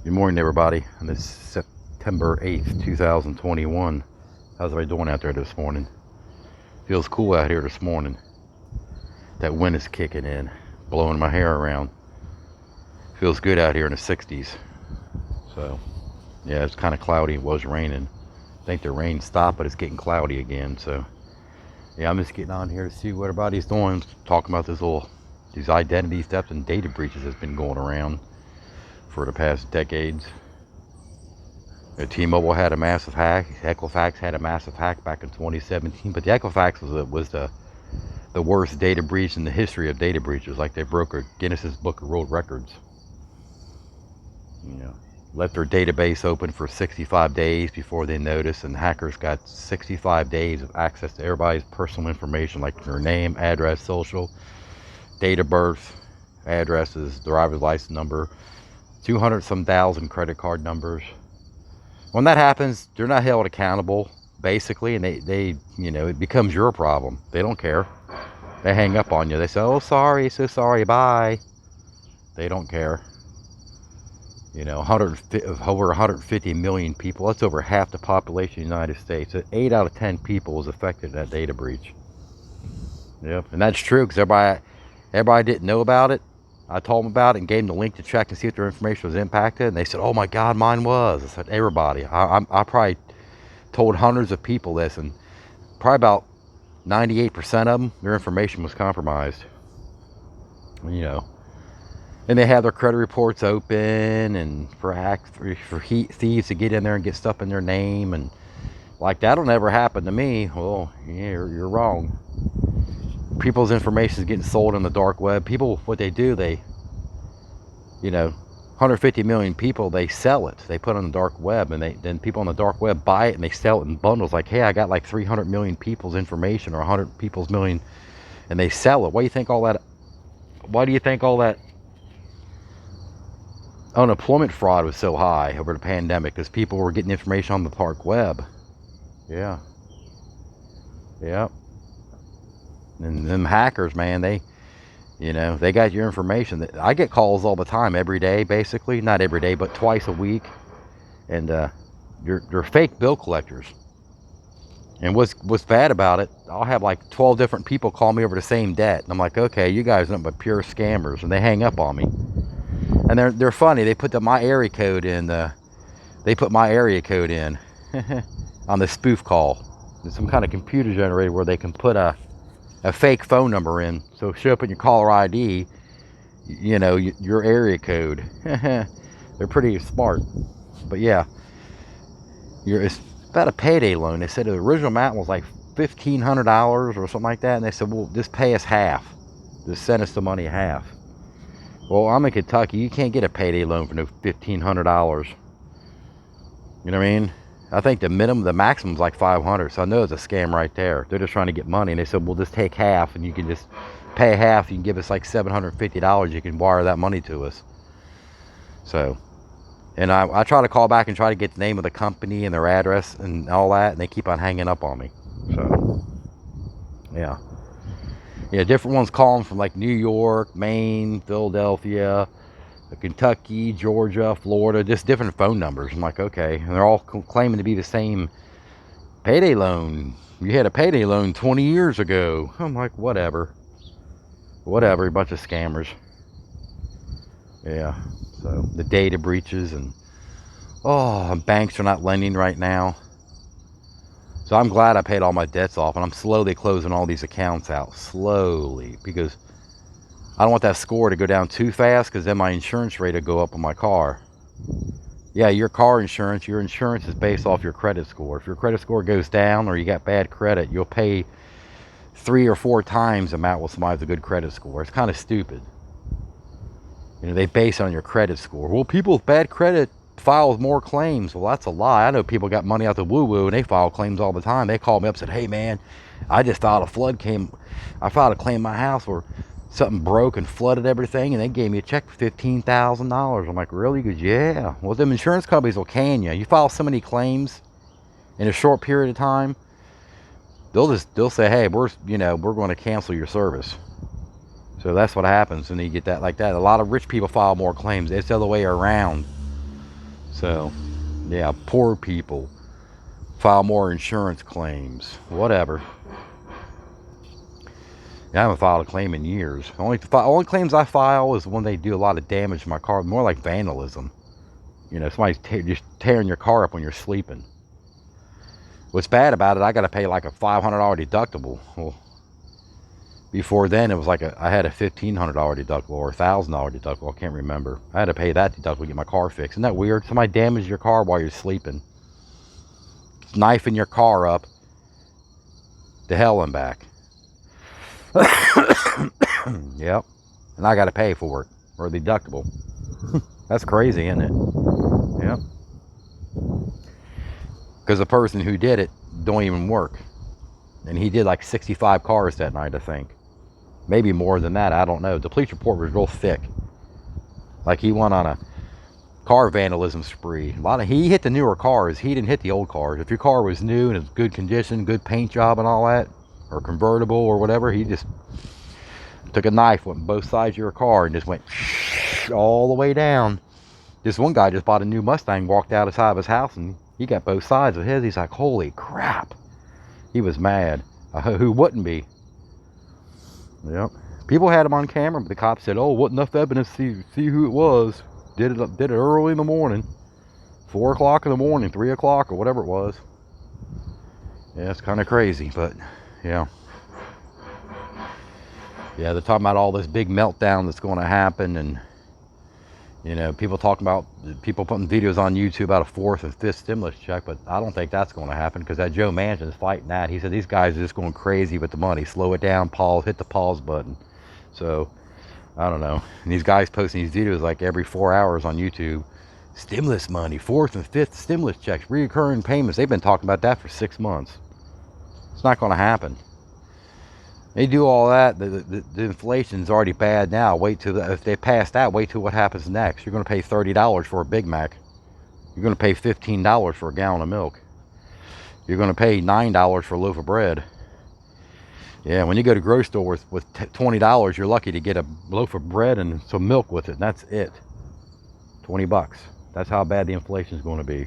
Good morning, everybody. On this September 8th, 2021. How's everybody doing out there this morning? Feels cool out here this morning. That wind is kicking in, blowing my hair around. Feels good out here in the 60s. So, yeah, it's kind of cloudy. It was raining. I think the rain stopped, but it's getting cloudy again. So, yeah, I'm just getting on here to see what everybody's doing. Talking about these identity theft and data breaches that's been going around for the past decades. T-Mobile had a massive hack. Equifax had a massive hack back in 2017, but the Equifax was the worst data breach in the history of data breaches. Like, they broke a Guinness's Book of World Records. You know, left their database open for 65 days before they noticed, and hackers got 65 days of access to everybody's personal information, like their name, address, social, date of birth, addresses, driver's license number, 200 some thousand credit card numbers. When that happens, they're not held accountable, basically, and they it becomes your problem. They don't care. They hang up on you. They say, "Oh, sorry, so sorry, bye." They don't care. Over 150 million people. That's over half the population of the United States. So 8 out of 10 people was affected in that data breach. Yep, and that's true because everybody didn't know about it. I told them about it and gave them the link to check and see if their information was impacted. And they said, "Oh my God, mine was." I said, "Everybody." I probably told hundreds of people this, and probably about 98% of them, their information was compromised. And they have their credit reports open, and for thieves to get in there and get stuff in their name, and like, that'll never happen to me. Well, yeah, you're wrong. People's information is getting sold on the dark web. People, what they do, 150 million people, they sell it. They put it on the dark web, and then people on the dark web buy it, and they sell it in bundles. Like, hey, I got like 300 million people's information, or 100 people's million, and they sell it. Why do you think all that unemployment fraud was so high over the pandemic? Because people were getting information on the dark web. Yeah. And them hackers, man, they got your information. I get calls all the time, every day, basically. Not every day, but twice a week. And they're fake bill collectors. And what's bad about it, I'll have like 12 different people call me over the same debt. And I'm like, okay, you guys are nothing but pure scammers. And they hang up on me. And they're funny. They put my area code in. They put my area code in on the spoof call. There's some kind of computer generator where they can put a fake phone number in, so show up in your caller ID, your area code. They're pretty smart. But yeah, it's about a payday loan. They said the original amount was like $1,500 or something like that, and they said, well, just pay us half. Just send us the money half. Well, I'm in Kentucky. You can't get a payday loan for no $1,500. You know what I mean? I think the maximum is like $500. So I know it's a scam right there. They're just trying to get money. And they said, we'll just take half, and you can just pay half. You can give us like $750. You can wire that money to us. So, and I try to call back and try to get the name of the company and their address and all that, and they keep on hanging up on me. So, yeah. Yeah, different ones calling from like New York, Maine, Philadelphia, Kentucky, Georgia, Florida, just different phone numbers. I'm like, okay. And they're all claiming to be the same payday loan. You had a payday loan 20 years ago. I'm like, whatever, a bunch of scammers. Yeah. So the data breaches, and banks are not lending right now. So I'm glad I paid all my debts off, and I'm slowly closing all these accounts out, slowly, because I don't want that score to go down too fast, because then my insurance rate will go up on my car. Yeah, your insurance is based off your credit score. If your credit score goes down, or you got bad credit, you'll pay 3 or 4 times the amount with somebody with a good credit score. It's kind of stupid. They base it on your credit score. Well, people with bad credit file more claims. Well, that's a lie. I know people got money out the woo-woo, and they file claims all the time. They call me up and said, hey man, I just filed a claim in my house where something broke and flooded everything, and they gave me a check for $15,000. I'm like, really? He goes, yeah. Well, them insurance companies will can you. You file so many claims in a short period of time, they'll say, hey, we're going to cancel your service. So that's what happens when you get that like that. A lot of rich people file more claims. It's the other way around. So, yeah, poor people file more insurance claims. Whatever. I haven't filed a claim in years. Only claims I file is when they do a lot of damage to my car, more like vandalism. You know, somebody's just tearing your car up when you're sleeping. What's bad about it, I got to pay like a $500 deductible. Well, before then, it was like I had a $1,500 deductible or a $1,000 deductible. I can't remember. I had to pay that deductible to get my car fixed. Isn't that weird? Somebody damaged your car while you're sleeping, knifing your car up to hell and back. Yep. And I got to pay for it, or the deductible. That's crazy, isn't it? Yep. Because the person who did it don't even work. And he did like 65 cars that night, I think. Maybe more than that, I don't know. The police report was real thick. Like he went on a car vandalism spree. He hit the newer cars. He didn't hit the old cars. If your car was new and it's good condition, good paint job and all that, or convertible or whatever, he just took a knife, went on both sides of your car and just went all the way down. This one guy just bought a new Mustang, walked outside of his house, and he got both sides of his. He's like, holy crap. He was mad. Who wouldn't be? Yep. People had him on camera, but the cops said, oh, wasn't enough evidence to see who it was. Did it early in the morning. 4 o'clock in the morning, 3 o'clock, or whatever it was. Yeah, it's kind of crazy, but yeah. Yeah, they're talking about all this big meltdown that's going to happen, and you know, people talking about people putting videos on YouTube about a 4th and 5th stimulus check, but I don't think that's going to happen because that Joe Manchin's fighting that. He said these guys are just going crazy with the money. Slow it down, pause, hit the pause button. So I don't know. And these guys posting these videos like every 4 hours on YouTube. Stimulus money, 4th and 5th stimulus checks, recurring payments. They've been talking about that for 6 months. It's not going to happen. They do all that. The inflation's already bad now. Wait till if they pass that, wait till what happens next. You're going to pay $30 for a Big Mac. You're going to pay $15 for a gallon of milk. You're going to pay $9 for a loaf of bread. Yeah, when you go to grocery store with $20, you're lucky to get a loaf of bread and some milk with it. And that's it. 20 bucks. That's how bad the inflation is going to be.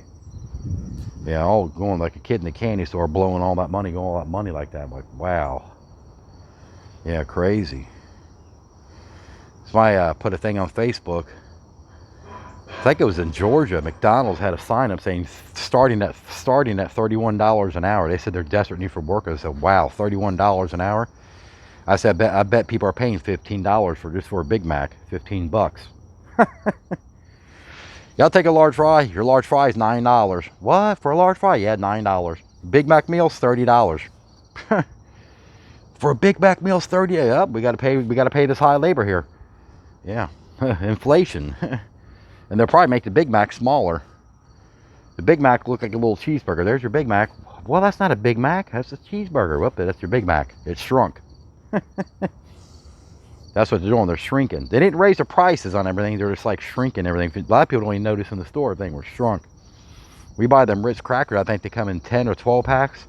Yeah, all going like a kid in the candy store, blowing all that money, going all that money like that. I'm like, wow. Yeah, crazy. Somebody put a thing on Facebook. I think it was in Georgia. McDonald's had a sign up saying starting at $31 an hour. They said they're desperate need for workers. I said, wow, $31 an hour. I said, I bet people are paying $15 for a Big Mac. 15 bucks. Y'all take a large fry. Your large fry is $9. What? For a large fry? Yeah, $9. Big Mac meal's $30. For a Big Mac meal's $30. Yep, we gotta pay this high labor here. Yeah. Inflation. And they'll probably make the Big Mac smaller. The Big Mac look like a little cheeseburger. There's your Big Mac. Well, that's not a Big Mac. That's a cheeseburger. Whoop, that's your Big Mac. It's shrunk. That's what they're doing. They're shrinking. They didn't raise the prices on everything. They're just like shrinking everything. A lot of people don't even notice in the store everything was shrunk. We buy them Ritz crackers. I think they come in 10 or 12 packs.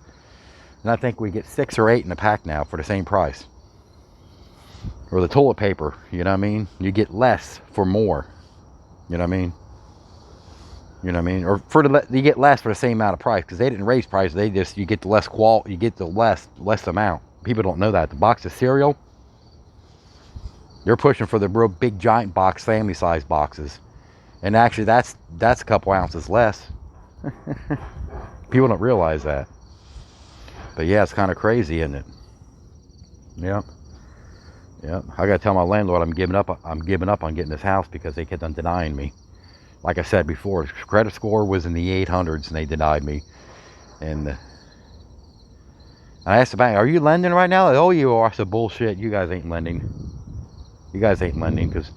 And I think we get 6 or 8 in a pack now for the same price. Or the toilet paper, you know what I mean? You get less for more. You know what I mean? You know what I mean? Or you get less for the same amount of price, because they didn't raise prices. You get the less quality, you get the less amount. People don't know that. The box of cereal, they're pushing for the real big giant box, family size boxes. And actually that's a couple ounces less. People don't realize that. But yeah, it's kind of crazy, isn't it? Yep. Yep. I gotta tell my landlord I'm giving up on getting this house because they kept on denying me. Like I said before, credit score was in the 800s and they denied me. And I asked the bank, are you lending right now? Like, oh, you are. I said, bullshit, you guys ain't lending. You guys ain't lending, because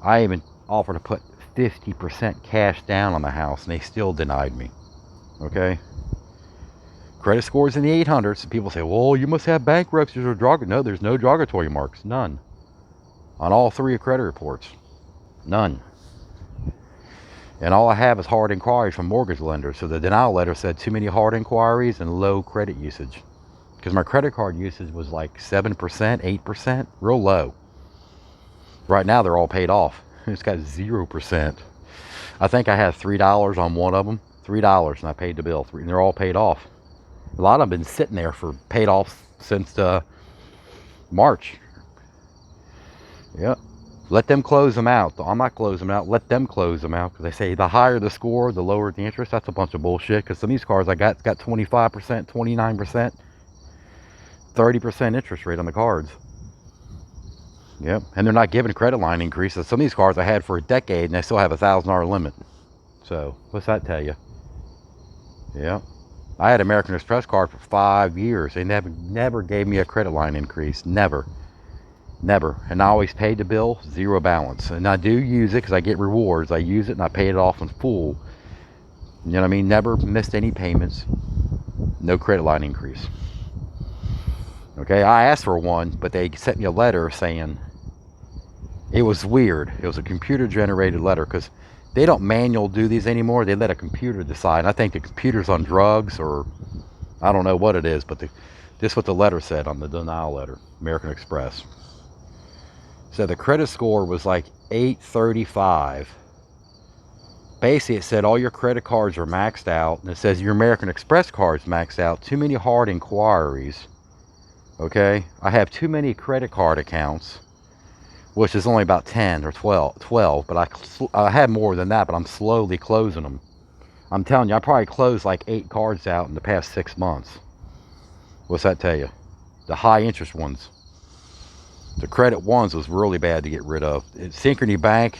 I even offered to put 50% cash down on the house and they still denied me. Okay? Credit scores in the 800s. People say, well, you must have bankruptcies or drug. No, there's no derogatory marks. None. On all 3 credit reports. None. And all I have is hard inquiries from mortgage lenders. So the denial letter said too many hard inquiries and low credit usage. Because my credit card usage was like 7%, 8%, real low. Right now they're all paid off. It's got 0%. I think I had $3 on one of them. $3, and I paid the bill. And they're all paid off. A lot of them been sitting there for paid off since March. Yep. Let them close them out. I'm not closing them out. Let them close them out, because they say the higher the score, the lower the interest. That's a bunch of bullshit, because some of these cars I got 25%, 29%, 30% interest rate on the cards. Yep. And they're not giving credit line increases. Some of these cars I had for a decade, and they still have $1,000 limit. So what's that tell you? Yeah. I had American Express card for 5 years. They never gave me a credit line increase. Never. And I always paid the bill, zero balance. And I do use it because I get rewards. I use it and I pay it off in full. You know what I mean? Never missed any payments. No credit line increase. Okay, I asked for one, but they sent me a letter saying, it was weird. It was a computer generated letter, because they don't manual do these anymore. They let a computer decide. I think the computer's on drugs, or I don't know what it is, but this is what the letter said on the denial letter, American Express. So the credit score was like 835. Basically, it said all your credit cards are maxed out, and it says your American Express card's maxed out. Too many hard inquiries. Okay, I have too many credit card accounts, which is only about 10 or 12, but I had more than that, but I'm slowly closing them. I'm telling you, I probably closed like 8 cards out in the past 6 months. What's that tell you? The high interest ones. The credit ones was really bad to get rid of. Synchrony Bank,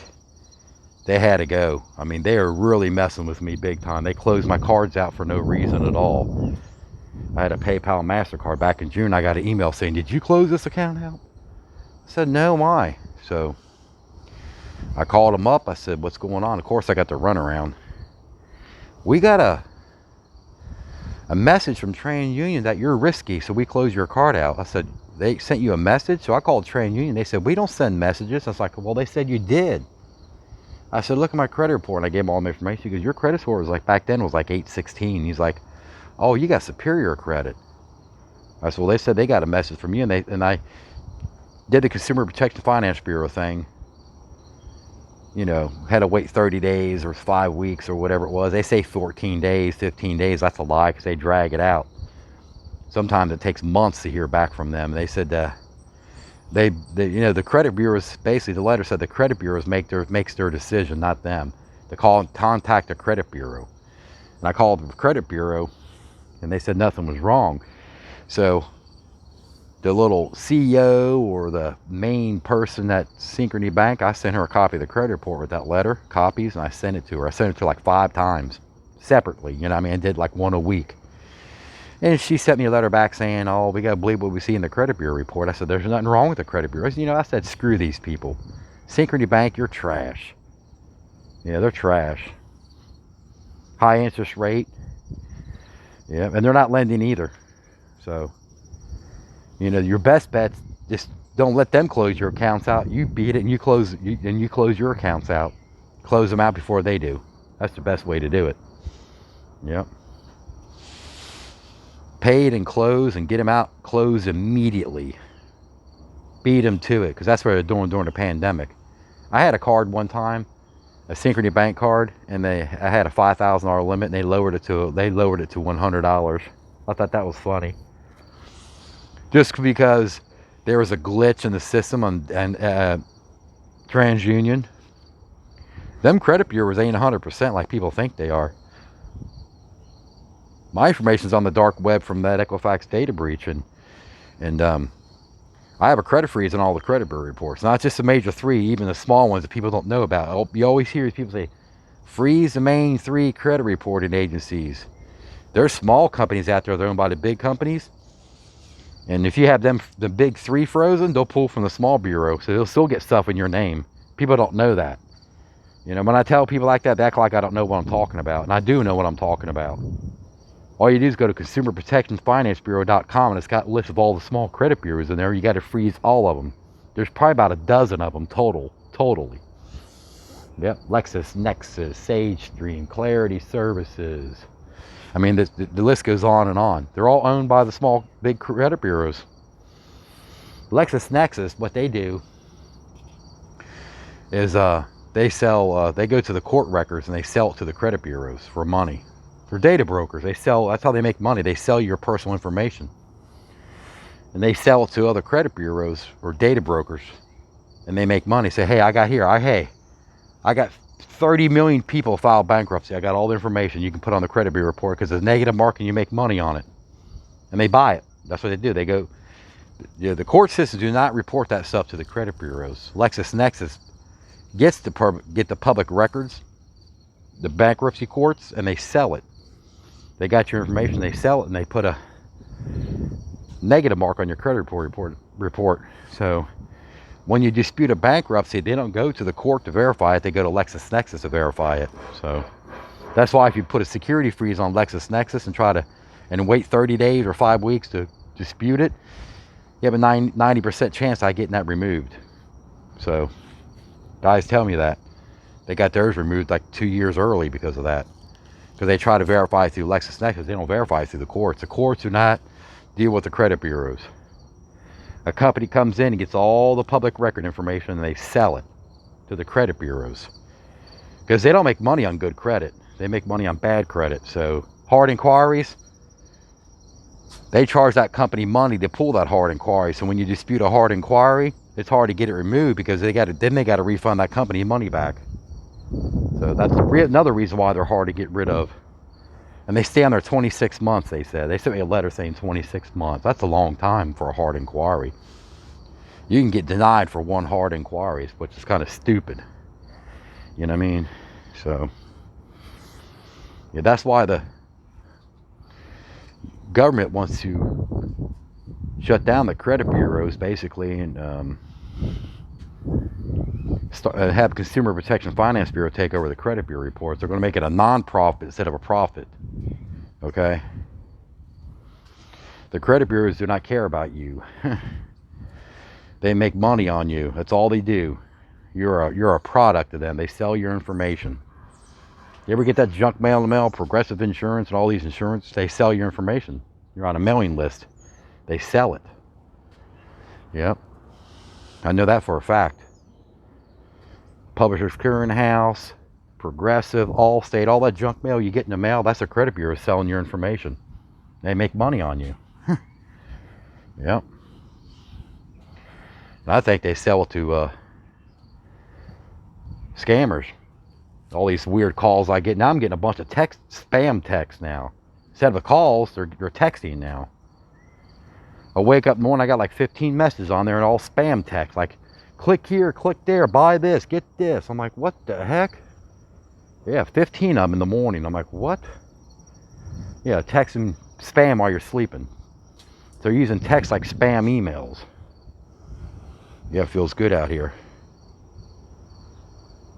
they had to go. I mean, they are really messing with me big time. They closed my cards out for no reason at all. I had a PayPal MasterCard back in June. I got an email saying, did you close this account out? I said, no, why? So I called them up. I said, what's going on? Of course, I got the runaround. We got a message from TransUnion that you're risky, so we close your card out. I said, they sent you a message? So I called TransUnion. They said, we don't send messages. I was like, well, they said you did. I said, look at my credit report. And I gave him all my information. He goes, your credit score was like, back then was like 816. He's like, oh, you got superior credit. I said, well, they said they got a message from you. And I did the Consumer Protection Finance Bureau thing. You know, had to wait 30 days or 5 weeks or whatever it was. They say 14 days, 15 days. That's a lie, because they drag it out. Sometimes it takes months to hear back from them. They said they you know, the credit bureaus, basically the letter said the credit bureaus makes their decision, not them. To contact the credit bureau. And I called the credit bureau, and they said nothing was wrong. So the little CEO or the main person at Synchrony Bank, I sent her a copy of the credit report with that letter, copies, and I sent it to her. I sent it to her like 5 times separately. You know what I mean? I did like one a week. And she sent me a letter back saying, oh, we got to believe what we see in the credit bureau report. I said, there's nothing wrong with the credit bureau. You know, I said, screw these people. Synchrony Bank, you're trash. Yeah, they're trash. High interest rate. Yeah, and they're not lending either. So, you know, your best bet's just don't let them close your accounts out. You beat it and you close your accounts out. Close them out before they do. That's the best way to do it. Yep. Paid and close, and get them out closed immediately. Beat them to it, because that's what they're doing during the pandemic. I had a card one time, a Synchrony Bank card, and I had a $5,000 limit, and they lowered it to $100. I thought that was funny. Just because there was a glitch in the system on TransUnion. Them credit bureaus ain't 100% like people think they are. My information's on the dark web from that Equifax data breach, and I have a credit freeze on all the credit bureau reports. Not just the major 3, even the small ones that people don't know about. You always hear people say, freeze the main 3 credit reporting agencies. There's small companies out there that are owned by the big companies. And if you have them, the big 3 frozen, they'll pull from the small bureau. So they'll still get stuff in your name. People don't know that. You know, when I tell people like that, they act like I don't know what I'm talking about. And I do know what I'm talking about. All you do is go to consumerprotectionfinancebureau.com, and it's got a list of all the small credit bureaus in there. You got to freeze all of them. There's probably about a dozen of them totally. Yep, LexisNexis, SageStream, Clarity Services. I mean, the list goes on and on. They're all owned by the small, big credit bureaus. LexisNexis, what they do is they they sell, they go to the court records and they sell it to the credit bureaus for money. They're data brokers. They sell, that's how they make money. They sell your personal information. And they sell it to other credit bureaus or data brokers. And they make money. Say, hey, I got 30 million people file bankruptcy. I got all the information you can put on the credit bureau report because it's negative marking, you make money on it. And they buy it. That's what they do. They go, the court systems do not report that stuff to the credit bureaus. LexisNexis gets get the public records, the bankruptcy courts, and they sell it. They got your information, they sell it, and they put a negative mark on your credit report. So when you dispute a bankruptcy, they don't go to the court to verify it. They go to LexisNexis to verify it. So that's why if you put a security freeze on LexisNexis and wait 30 days or 5 weeks to dispute it, you have a 90% chance of getting that removed. So guys tell me that. They got theirs removed like 2 years early because of that. Because they try to verify through LexisNexis. They don't verify through the courts. The courts do not deal with the credit bureaus. A company comes in and gets all the public record information and they sell it to the credit bureaus. Because they don't make money on good credit. They make money on bad credit. So hard inquiries, they charge that company money to pull that hard inquiry. So when you dispute a hard inquiry, it's hard to get it removed because they got to refund that company money back. So that's another reason why they're hard to get rid of. And they stay on there 26 months, they said. They sent me a letter saying 26 months. That's a long time for a hard inquiry. You can get denied for one hard inquiry, which is kind of stupid. You know what I mean? So, yeah, that's why the government wants to shut down the credit bureaus, basically, and have Consumer Protection Finance Bureau take over the credit bureau reports. They're going to make it a non-profit instead of a profit. Okay? The credit bureaus do not care about you. They make money on you. That's all they do. You're a product of them. They sell your information. You ever get that junk mail in the mail, Progressive Insurance and all these insurance? They sell your information. You're on a mailing list. They sell it. Yep. I know that for a fact. Publishers Clearinghouse, Progressive, Allstate, all that junk mail you get in the mail, that's a credit bureau selling your information. They make money on you. Yep. And I think they sell it to scammers. All these weird calls I get. Now I'm getting a bunch of spam texts now. Instead of the calls, they're texting now. I wake up in the morning, I got like 15 messages on there and all spam texts. Like, click here, click there, buy this, get this. I'm like, what the heck? Yeah, 15 of them in the morning. I'm like, what? Yeah, texting spam while you're sleeping. They're using text like spam emails. Yeah, it feels good out here.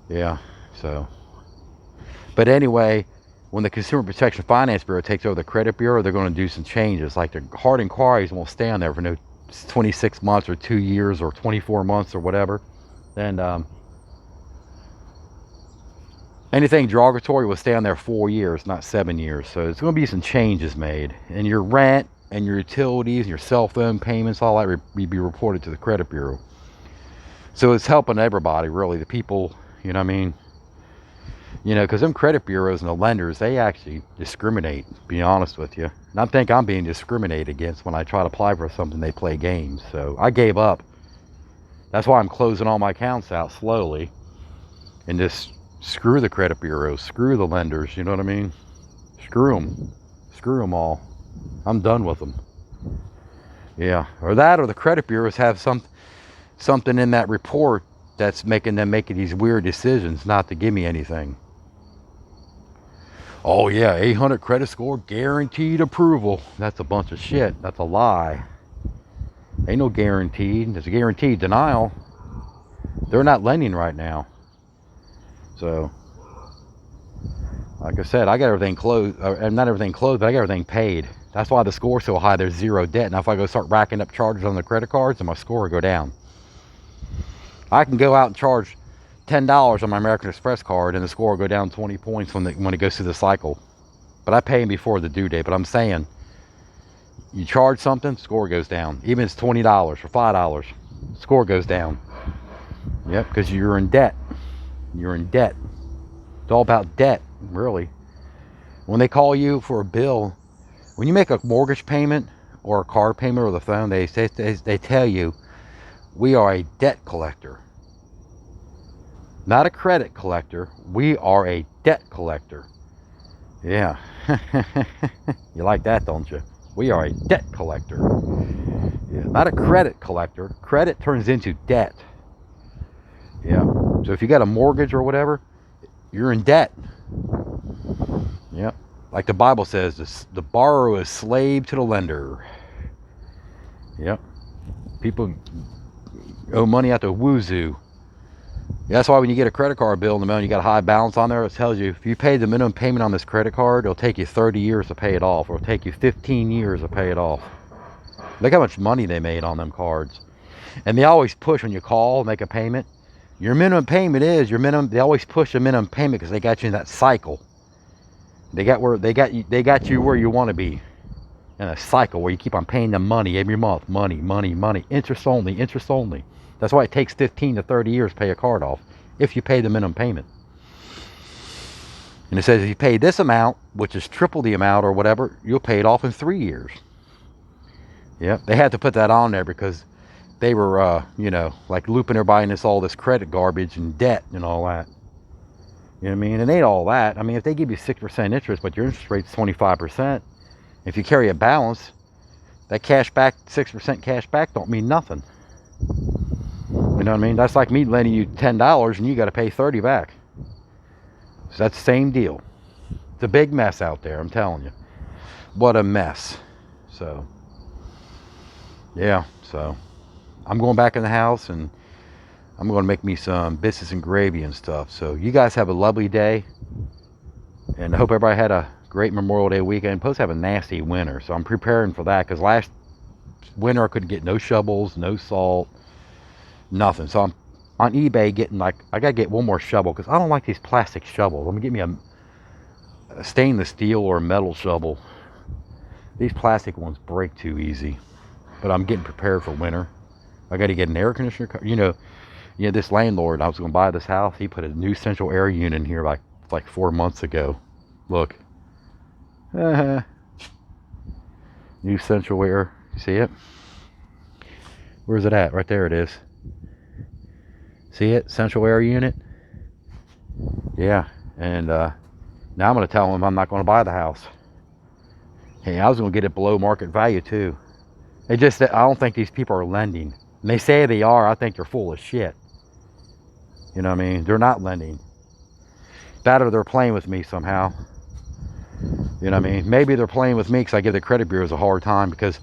Yeah, so. But anyway, when the Consumer Protection Finance Bureau takes over the credit bureau, they're going to do some changes. Like the hard inquiries won't stay on there for no 26 months or 2 years or 24 months or whatever. And anything derogatory will stay on there 4 years, not 7 years. So there's going to be some changes made. And your rent and your utilities and your cell phone payments, all that will be reported to the credit bureau. So it's helping everybody, really. The people, you know what I mean? You know, because them credit bureaus and the lenders, they actually discriminate, to be honest with you. And I think I'm being discriminated against when I try to apply for something. They play games. So I gave up. That's why I'm closing all my accounts out slowly. And just screw the credit bureaus. Screw the lenders. You know what I mean? Screw them. Screw them all. I'm done with them. Yeah. Or that, or the credit bureaus have something in that report that's making them making these weird decisions not to give me anything. Oh yeah, 800 credit score, guaranteed approval. That's a bunch of shit. That's a lie. Ain't no guaranteed. There's a guaranteed denial. They're not lending right now. So, like I said, I got everything closed. Not everything closed, but I got everything paid. That's why the score's so high. There's zero debt. Now if I go start racking up charges on the credit cards, then my score will go down. I can go out and charge $10 on my American Express card and the score will go down 20 points when it goes through the cycle. But I pay them before the due date. But I'm saying, you charge something, score goes down. Even if it's $20 or $5, score goes down. Yep, because you're in debt. You're in debt. It's all about debt, really. When they call you for a bill, when you make a mortgage payment or a car payment or the phone, they tell you, we are a debt collector. Not a credit collector. We are a debt collector. Yeah. You like that, don't you? We are a debt collector. Yeah. Not a credit collector. Credit turns into debt. Yeah. So if you got a mortgage or whatever, you're in debt. Yep. Like the Bible says, the borrower is slave to the lender. Yep. People owe money out to woozy. That's why when you get a credit card bill in the mail and you got a high balance on there, it tells you if you pay the minimum payment on this credit card, it'll take you 30 years to pay it off, or it'll take you 15 years to pay it off. Look how much money they made on them cards. And they always push when you call, make a payment. Your minimum payment is your minimum. They always push a minimum payment because they got you in that cycle. They got you where you want to be, in a cycle where you keep on paying them money every month. Money, interest only. That's why it takes 15 to 30 years to pay a card off, if you pay the minimum payment. And it says if you pay this amount, which is triple the amount or whatever, you'll pay it off in 3 years. Yep, they had to put that on there because they were, like looping everybody in all this credit garbage and debt and all that. You know what I mean? It ain't all that. I mean, if they give you 6% interest, but your interest rate's 25%, if you carry a balance, that cash back, 6% cash back don't mean nothing. You know what I mean? That's like me lending you $10 and you got to pay 30 back. So that's the same deal. It's a big mess out there, I'm telling you. What a mess. So, yeah. So, I'm going back in the house and I'm going to make me some biscuits and gravy and stuff. So, you guys have a lovely day. And I hope everybody had a great Memorial Day weekend. Supposed to have a nasty winter. So, I'm preparing for that because last winter I couldn't get no shovels, no salt. Nothing. So I'm on eBay getting I gotta get one more shovel because I don't like these plastic shovels. I'm gonna get me a stainless steel or a metal shovel. These plastic ones break too easy. But I'm getting prepared for winter. I gotta get an air conditioner. This landlord, I was gonna buy this house. He put a new central air unit in here like 4 months ago. Look. New central air. You see it? Where's it at? Right there it is. See it? Central air unit. Yeah. And now I'm going to tell him I'm not going to buy the house. Hey, I was going to get it below market value too. I don't think these people are lending. And they say they are. I think they're full of shit. You know what I mean? They're not lending. That or they're playing with me somehow. You know what I mean? Maybe they're playing with me because I give the credit bureaus a hard time because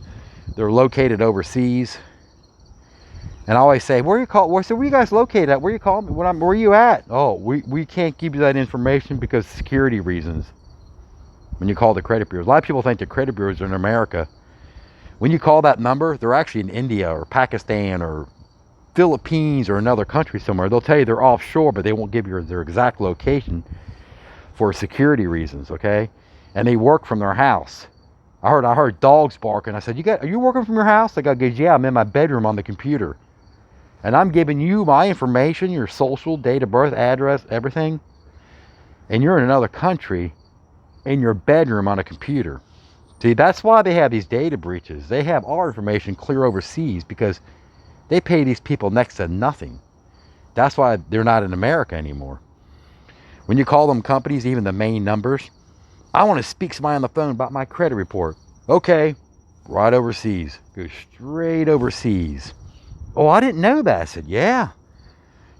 they're located overseas. And I always say, where you guys located at? Where you call me? Where you at? Oh, we can't give you that information because of security reasons. When you call the credit bureaus. A lot of people think the credit bureaus are in America. When you call that number, they're actually in India or Pakistan or Philippines or another country somewhere. They'll tell you they're offshore, but they won't give you their exact location for security reasons, okay? And they work from their house. I heard dogs barking. I said, are you working from your house? The guy goes, yeah, I'm in my bedroom on the computer. And I'm giving you my information, your social, date of birth, address, everything. And you're in another country in your bedroom on a computer. See, that's why they have these data breaches. They have our information clear overseas because they pay these people next to nothing. That's why they're not in America anymore. When you call them companies, even the main numbers, I want to speak to somebody on the phone about my credit report. Okay, right overseas. Go straight overseas. Oh, I didn't know that. I said, yeah.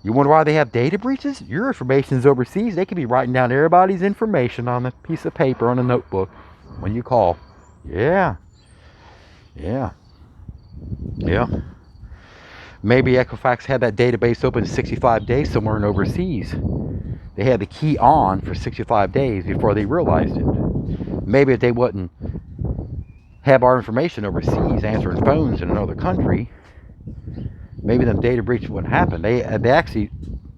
You wonder why they have data breaches? Your information is overseas. They could be writing down everybody's information on a piece of paper, on a notebook when you call. Yeah. Maybe Equifax had that database open 65 days somewhere in overseas. They had the key on for 65 days before they realized it. Maybe if they wouldn't have our information overseas answering phones in another country, maybe them data breaches wouldn't happen. They actually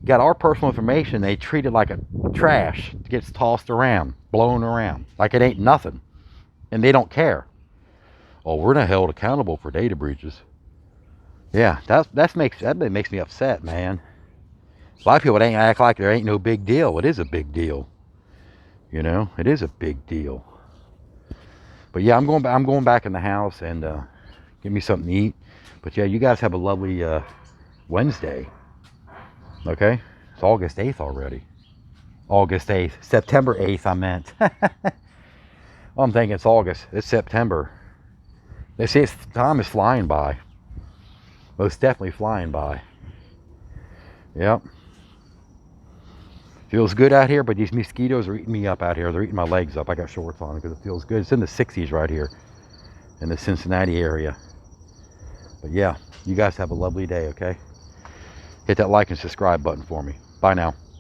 got our personal information. They treat it like a trash. It gets tossed around, blown around, like it ain't nothing. And they don't care. Oh, we're not held accountable for data breaches. Yeah, that makes me upset, man. A lot of people ain't act like there ain't no big deal. It is a big deal. You know, it is a big deal. But yeah, I'm going back in the house and get me something to eat. But yeah, you guys have a lovely Wednesday. Okay? It's August 8th already. August 8th. September 8th, I meant. Well, I'm thinking it's August. It's September. They say time is flying by. Most definitely flying by. Yep. Feels good out here, but these mosquitoes are eating me up out here. They're eating my legs up. I got shorts on because it feels good. It's in the 60s right here in the Cincinnati area. But yeah, you guys have a lovely day, okay? Hit that like and subscribe button for me. Bye now.